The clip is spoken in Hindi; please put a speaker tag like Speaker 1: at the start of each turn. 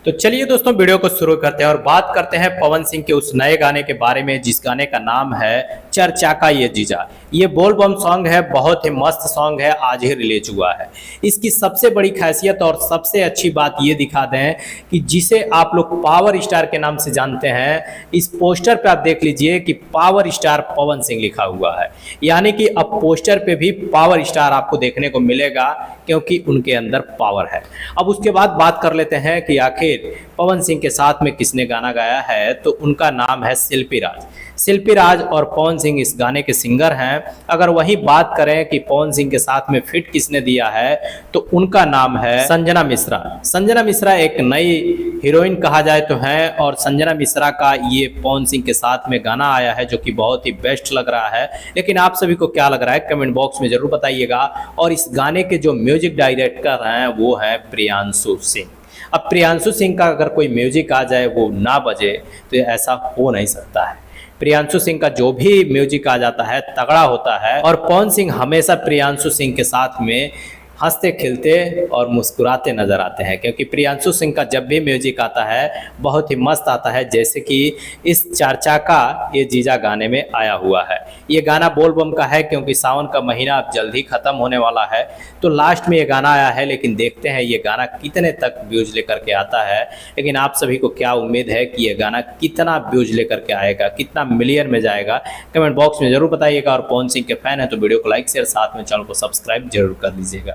Speaker 1: तो चलिए दोस्तों वीडियो को शुरू करते हैं और बात करते हैं पवन सिंह के उस नए गाने के बारे में जिस गाने का नाम है चर्चा का ये जीजा। ये बोल बम सॉन्ग है, बहुत ही मस्त सॉन्ग है, आज ही रिलीज हुआ है। इसकी सबसे बड़ी खासियत और सबसे अच्छी बात ये दिखा दें कि जिसे आप लोग पावर स्टार के नाम से जानते हैं, इस पोस्टर पे आप देख लीजिए कि पावर स्टार पवन सिंह लिखा हुआ है। यानी कि अब पोस्टर पे भी पावर स्टार आपको देखने को मिलेगा क्योंकि उनके अंदर पावर है। अब उसके बाद बात कर लेते हैं कि आखिर पवन सिंह के साथ में किसने गाना गाया है, तो उनका नाम है शिल्पी राज। शिल्पी राज और पवन सिंह इस गाने के सिंगर हैं। अगर वही बात करें कि पवन सिंह के साथ में फिट किसने दिया है, तो उनका नाम है संजना मिश्रा। संजना मिश्रा एक नई हीरोइन कहा जाए तो है, और संजना मिश्रा का ये पवन सिंह के साथ में गाना आया है जो कि बहुत ही बेस्ट लग रहा है। लेकिन आप सभी को क्या लग रहा है कमेंट बॉक्स में जरूर बताइएगा। और इस गाने के जो म्यूजिक डायरेक्टर हैं वो है प्रियांशु सिंह। अब प्रियांशु सिंह का अगर कोई म्यूजिक आ जाए वो ना बजे तो ऐसा हो नहीं सकता है। प्रियांशु सिंह का जो भी म्यूजिक आ जाता है तगड़ा होता है, और पवन सिंह हमेशा प्रियांशु सिंह के साथ में हंसते खिलते और मुस्कुराते नजर आते हैं, क्योंकि प्रियांशु सिंह का जब भी म्यूजिक आता है बहुत ही मस्त आता है, जैसे कि इस चर्चा का ये जीजा गाने में आया हुआ है। ये गाना बोल बम का है क्योंकि सावन का महीना अब जल्दी खत्म होने वाला है, तो लास्ट में ये गाना आया है। लेकिन देखते हैं ये गाना कितने तक व्यूज लेकर के आता है। लेकिन आप सभी को क्या उम्मीद है कि ये गाना कितना व्यूज लेकर के आएगा, कितना मिलियन में जाएगा, कमेंट बॉक्स में जरूर बताइएगा। और पवन सिंह के फैन है तो वीडियो को लाइक शेयर साथ में चैनल को सब्सक्राइब जरूर कर लीजिएगा।